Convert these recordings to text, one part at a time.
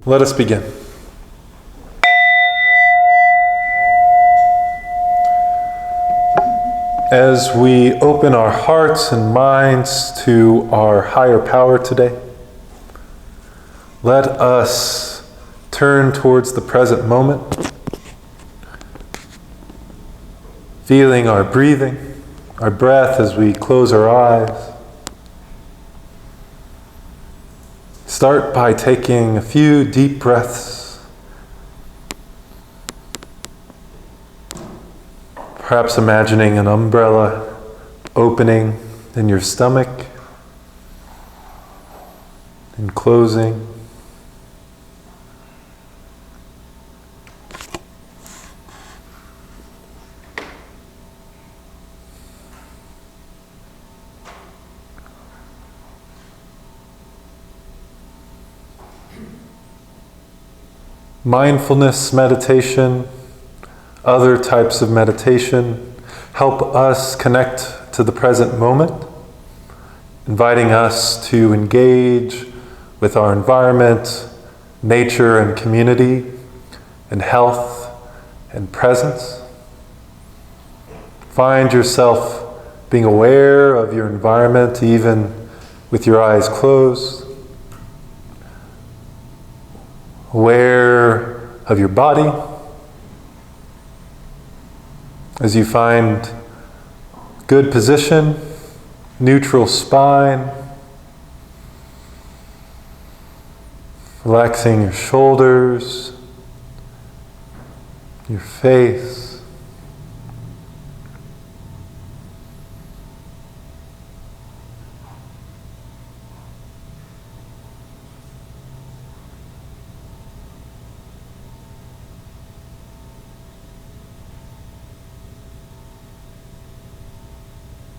Let us begin. As we open our hearts and minds to our higher power today, let us turn towards the present moment, feeling our breathing, our breath as we close our eyes. Start by taking a few deep breaths, perhaps imagining an umbrella opening in your stomach and closing. Mindfulness meditation, other types of meditation help us connect to the present moment, inviting us to engage with our environment, nature and community, and health and presence. Find yourself being aware of your environment even with your eyes closed. Aware of your body as you find good position, neutral spine, relaxing your shoulders, your face.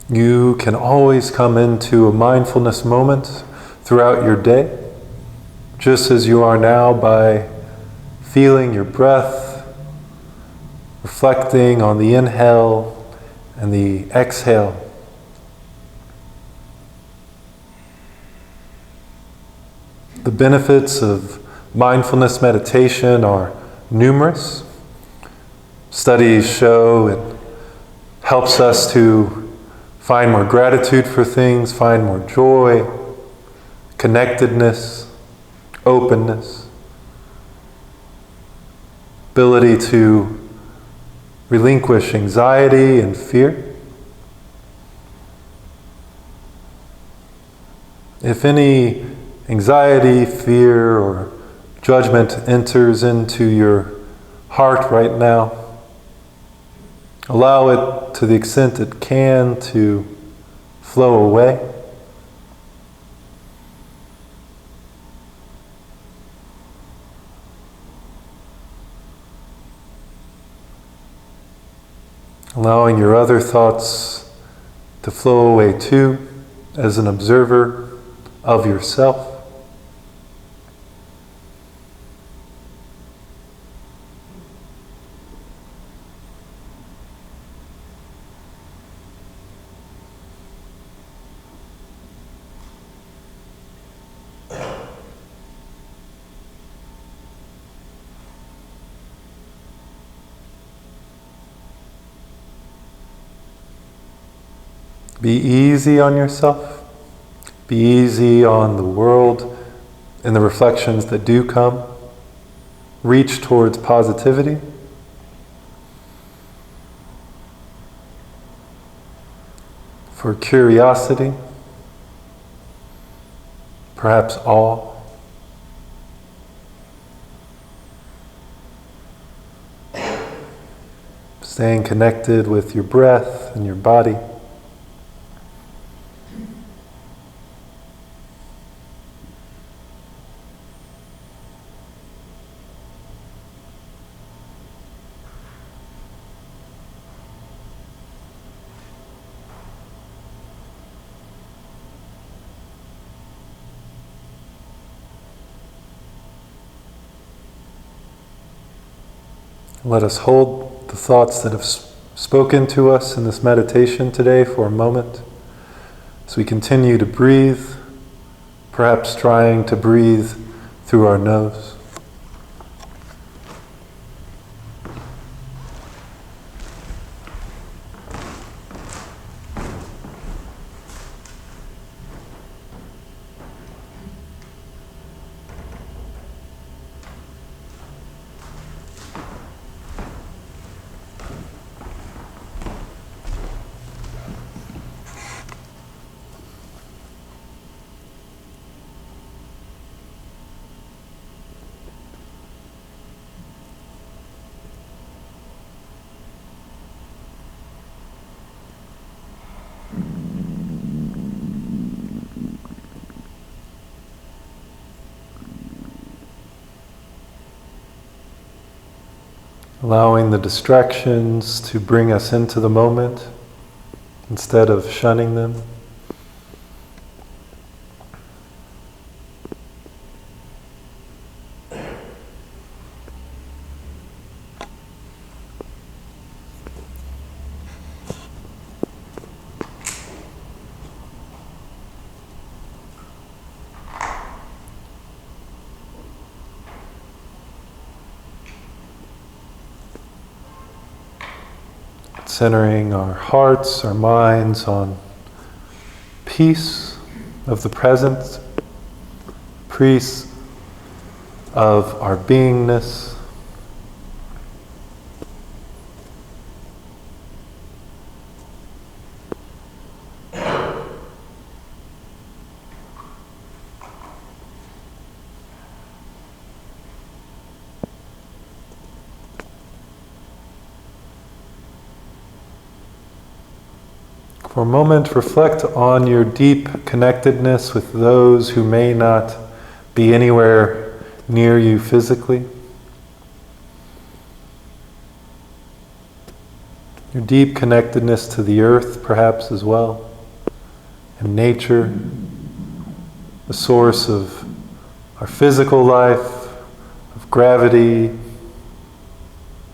You can always come into a mindfulness moment throughout your day, just as you are now, by feeling your breath, reflecting on the inhale and the exhale. The benefits of mindfulness meditation are numerous. Studies show it helps us to find more gratitude for things, find more joy, connectedness, openness, ability to relinquish anxiety and fear. If any anxiety, fear, or judgment enters into your heart right now, allow it, to the extent it can, to flow away. Allowing your other thoughts to flow away too, as an observer of yourself. Be easy on yourself. Be easy on the world and the reflections that do come. Reach towards positivity. For curiosity, perhaps awe. Staying connected with your breath and your body. Let us hold the thoughts that have spoken to us in this meditation today for a moment as we continue to breathe, perhaps trying to breathe through our nose. allowing the distractions to bring us into the moment instead of shunning them. Centering our hearts, our minds on peace of the present, peace of our beingness. For a moment, reflect on your deep connectedness with those who may not be anywhere near you physically. Your deep connectedness to the earth, perhaps, as well, and nature, the source of our physical life, of gravity,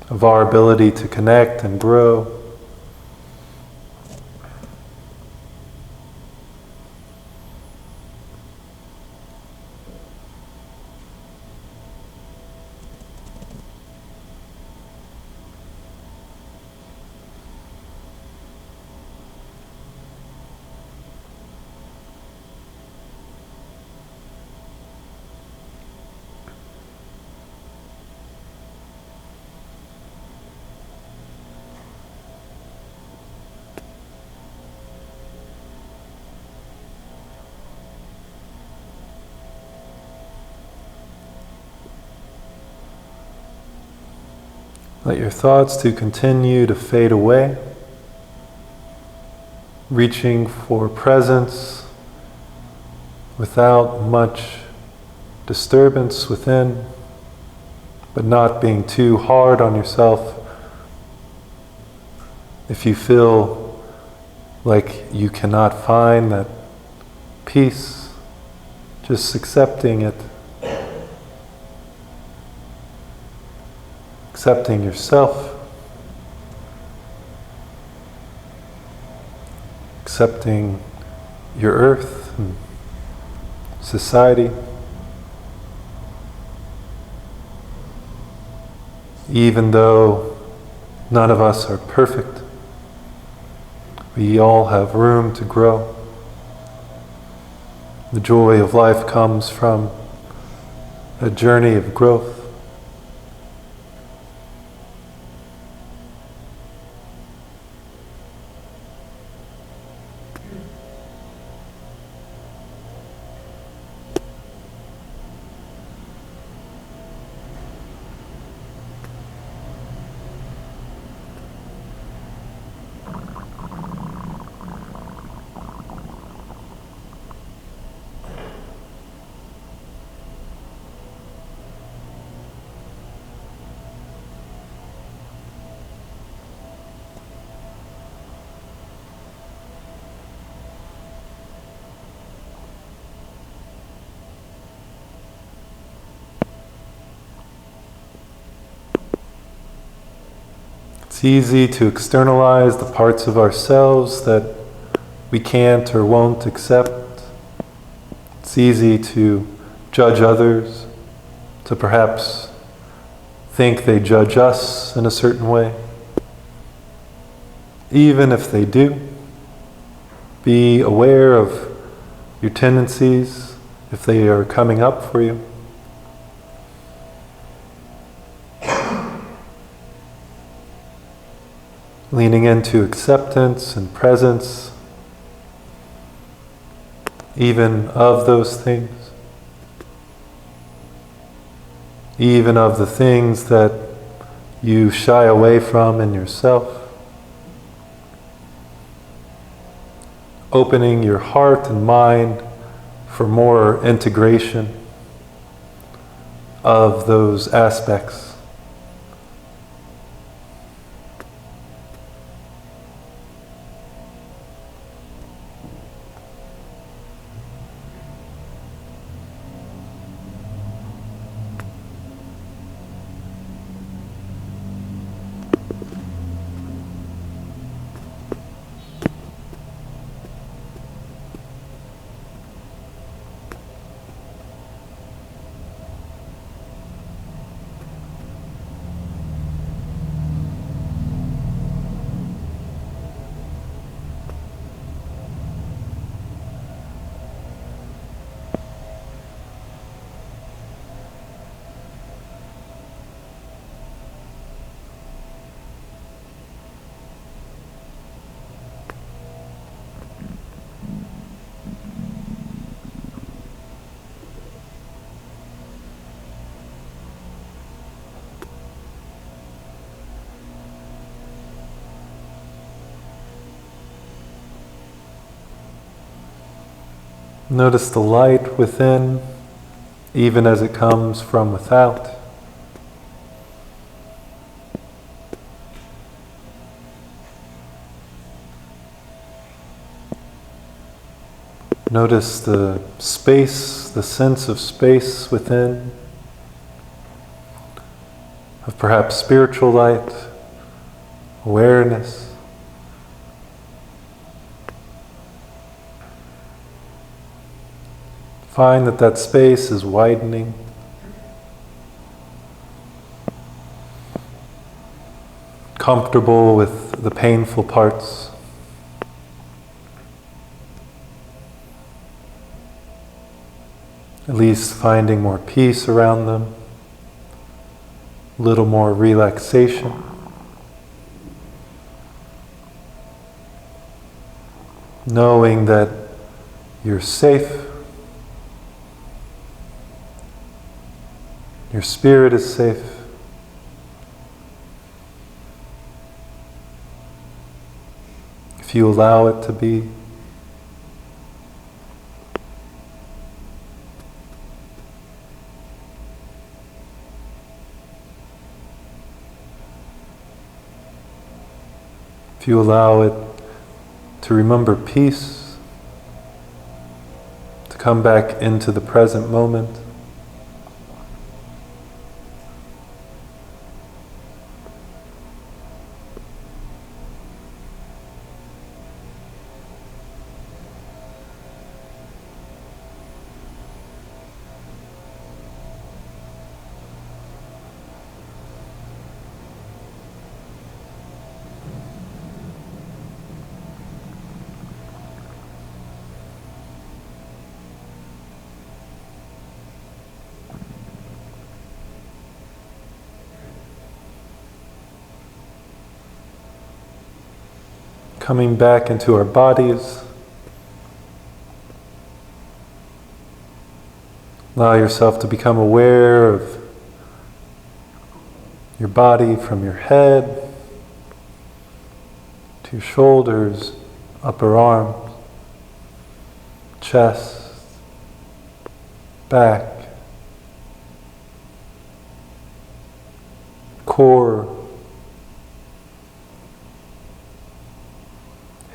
of our ability to connect and grow. Let your thoughts to continue to fade away, reaching for presence without much disturbance within, but not being too hard on yourself. If you feel like you cannot find that peace, just accepting it. Accepting yourself, accepting your earth and society, even though none of us are perfect, we all have room to grow. The joy of life comes from a journey of growth. It's easy to externalize the parts of ourselves that we can't or won't accept. It's easy to judge others, to perhaps think they judge us in a certain way. Even if they do, be aware of your tendencies if they are coming up for you. Leaning into acceptance and presence, even of those things, even of the things that you shy away from in yourself. Opening your heart and mind for more integration of those aspects Notice the light within, even as it comes from without. Notice the space, the sense of space within, of perhaps spiritual light, awareness. Find that that space is widening. Comfortable with the painful parts. At least finding more peace around them. A little more relaxation. Knowing that you're safe. Your spirit is safe. If you allow it to be. If you allow it to remember peace, to come back into the present moment. Coming back into our bodies. Allow yourself to become aware of your body from your head to your shoulders, upper arms, chest, back, core,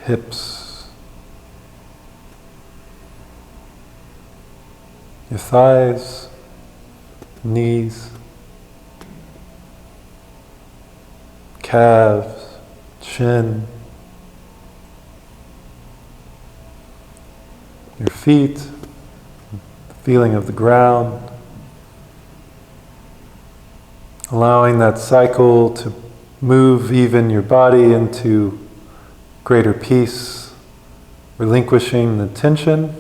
hips, your thighs, knees, calves, shin, your feet, the feeling of the ground, allowing that cycle to move even your body into greater peace, relinquishing the tension,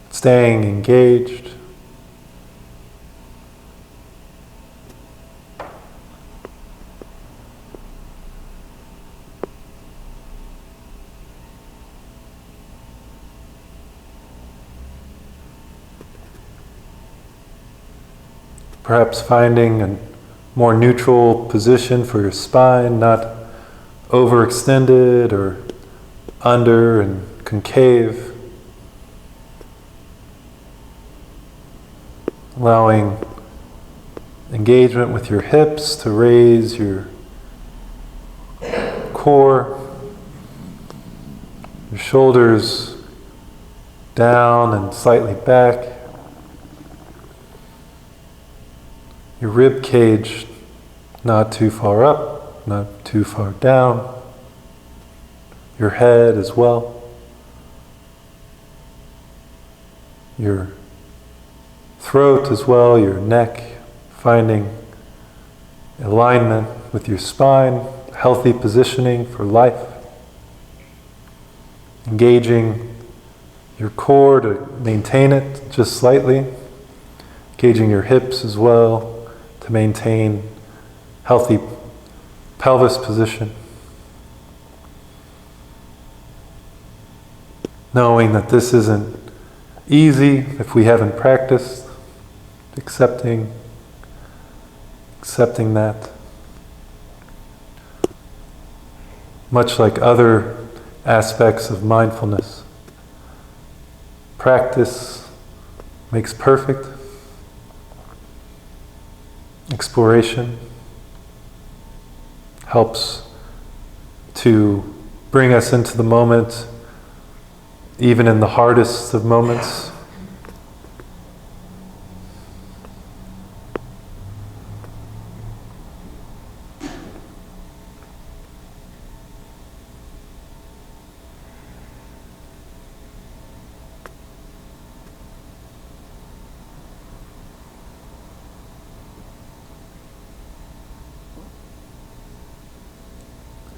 staying engaged. Perhaps finding a more neutral position for your spine, not overextended or under and concave. Allowing engagement with your hips to raise your core, your shoulders down and slightly back, your rib cage not too far up, not too far down, your head as well, your throat as well, your neck, finding alignment with your spine, healthy positioning for life, engaging your core to maintain it just slightly, engaging your hips as well to maintain healthy pelvis position. Knowing that this isn't easy if we haven't practiced, accepting that. Much like other aspects of mindfulness, Practice makes perfect. Exploration helps to bring us into the moment, even in the hardest of moments.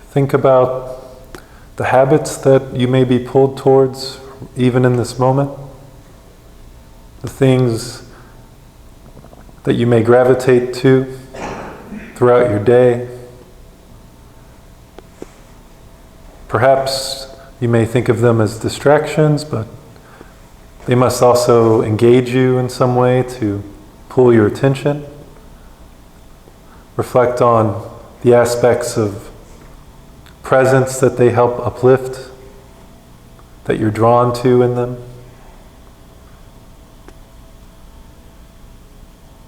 Think about the habits that you may be pulled towards, even in this moment. The things that you may gravitate to throughout your day. Perhaps you may think of them as distractions, but they must also engage you in some way to pull your attention. Reflect on the aspects of presence that they help uplift, that you're drawn to in them.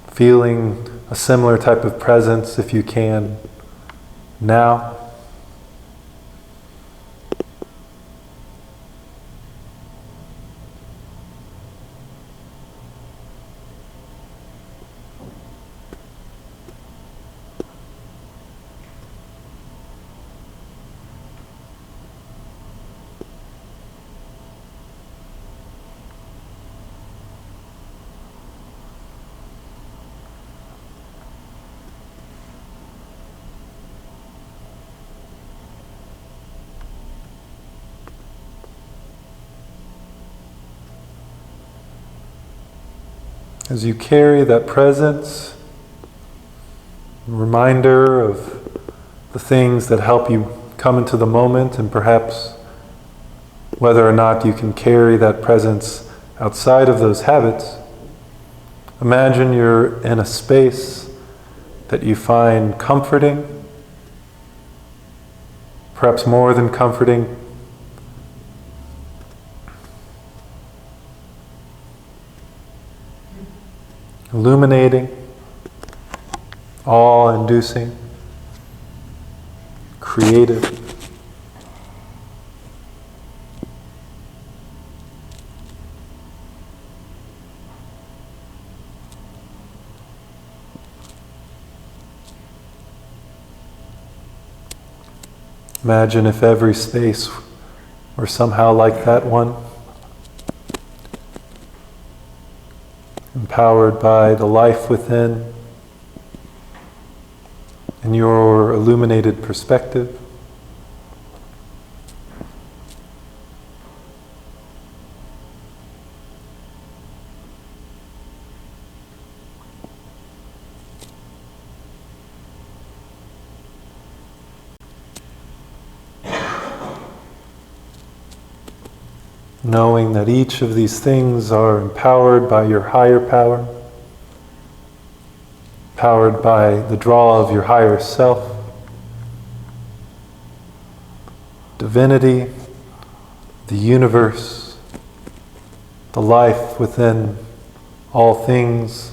Feeling a similar type of presence, if you can, now. As you carry that presence, reminder of the things that help you come into the moment, and perhaps whether or not you can carry that presence outside of those habits, imagine you're in a space that you find comforting, perhaps more than comforting. Illuminating, awe-inducing, creative. Imagine if every space were somehow like that one. Empowered by the life within and your illuminated perspective. Knowing that each of these things are empowered by your higher power, powered by the draw of your higher self, divinity, the universe, the life within all things.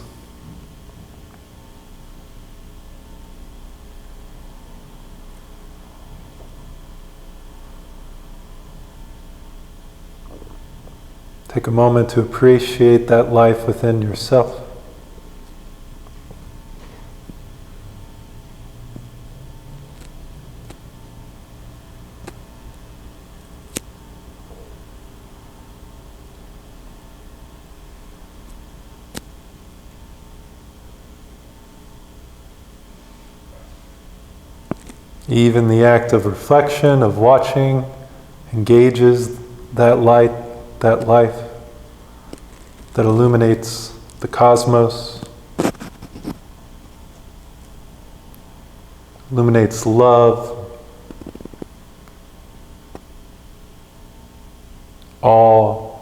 Take a moment to appreciate that life within yourself. Even the act of reflection, of watching, engages that light, that life that illuminates the cosmos, illuminates love, awe,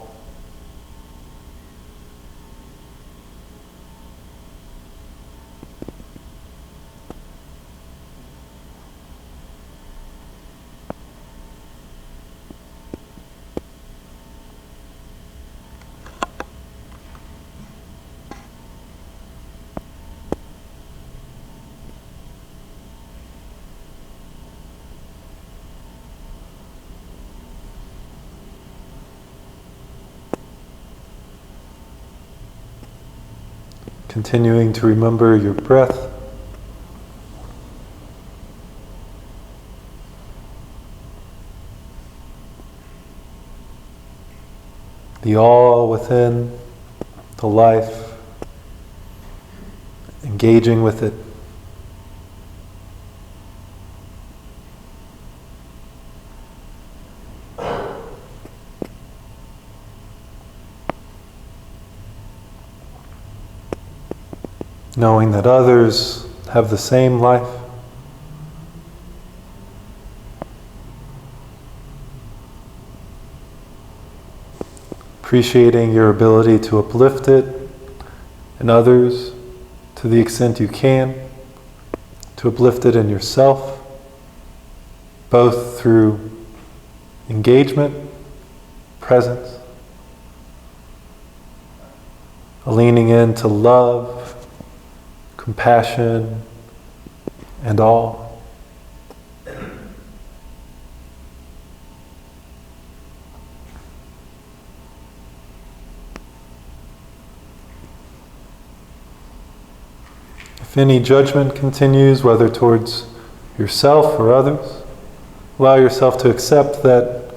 Continuing to remember your breath. The all within, the life, engaging with it. Knowing that others have the same life. Appreciating your ability to uplift it in others to the extent you can, to uplift it in yourself, both through engagement, presence, a leaning into love, compassion, and all. If any judgment continues, whether towards yourself or others, allow yourself to accept that,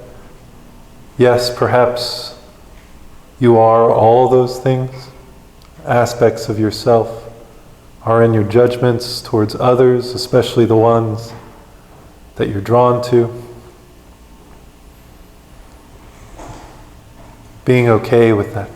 yes, perhaps you are all those things. Aspects of yourself are in your judgments towards others, especially the ones that you're drawn to. Being okay with that.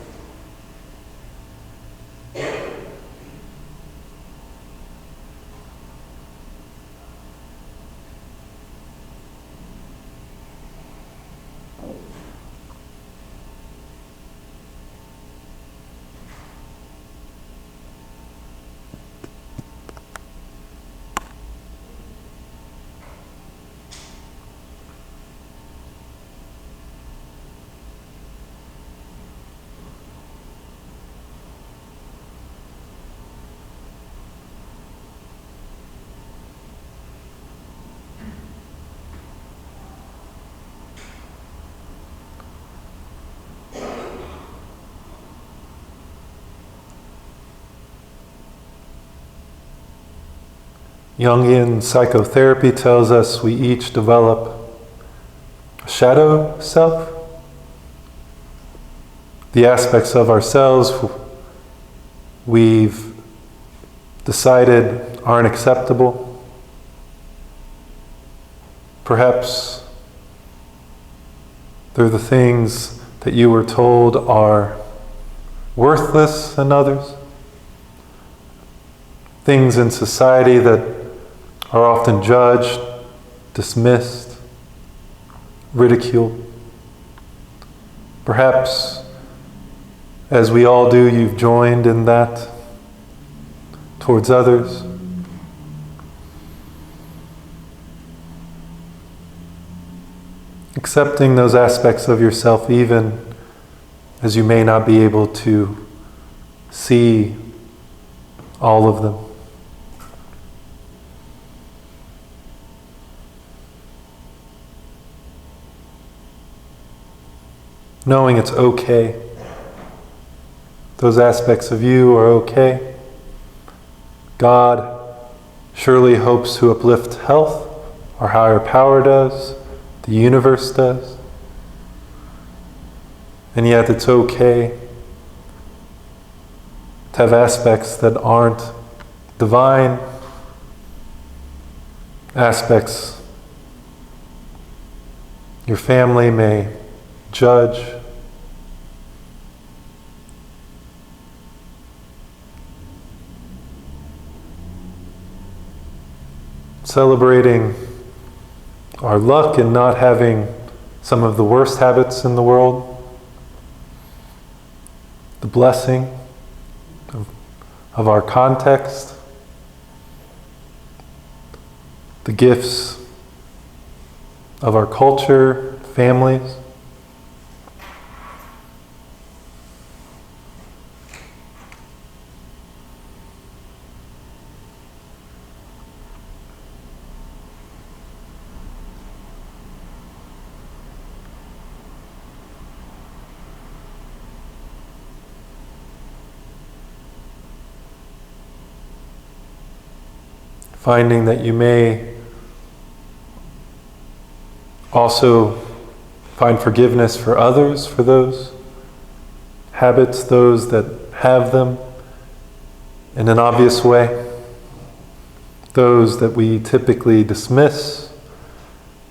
Jungian psychotherapy tells us we each develop a shadow self. The aspects of ourselves we've decided aren't acceptable. Perhaps they're the things that you were told are worthless in others. Things in society that are often judged, dismissed, ridiculed. Perhaps, as we all do, you've joined in that towards others. Accepting those aspects of yourself even as you may not be able to see all of them. Knowing it's okay. Those aspects of you are okay. God surely hopes to uplift health. Our higher power does. The universe does. And yet it's okay to have aspects that aren't divine, aspects your family may judge. Celebrating our luck in not having some of the worst habits in the world. The blessing of our context. The gifts of our culture, families. finding that you may also find forgiveness for others, for those habits, those that have them in an obvious way, those that we typically dismiss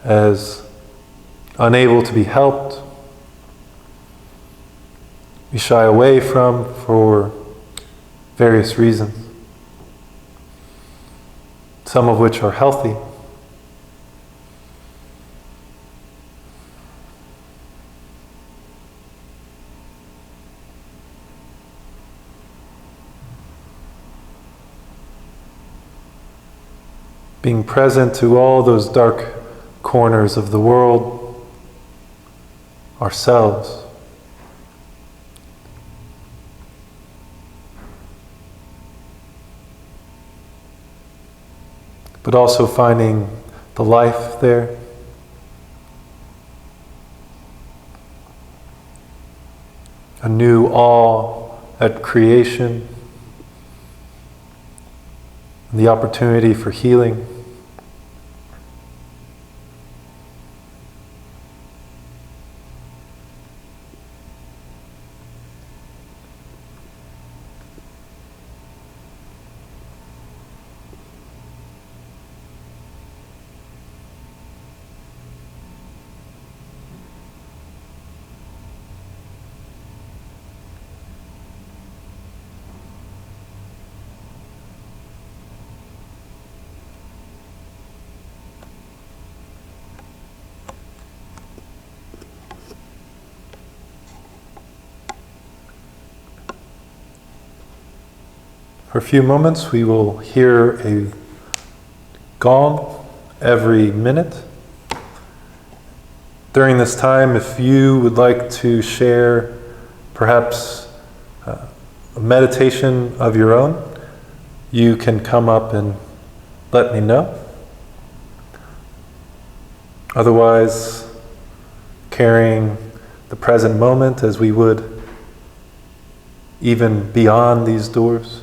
as unable to be helped, we shy away from for various reasons, some of which are healthy. Being present to all those dark corners of the world, ourselves. But also finding the life there. A new awe at creation. The opportunity for healing. For a few moments, we will hear a gong every minute. During this time, if you would like to share perhaps a meditation of your own, you can come up and let me know. Otherwise, carrying the present moment as we would even beyond these doors.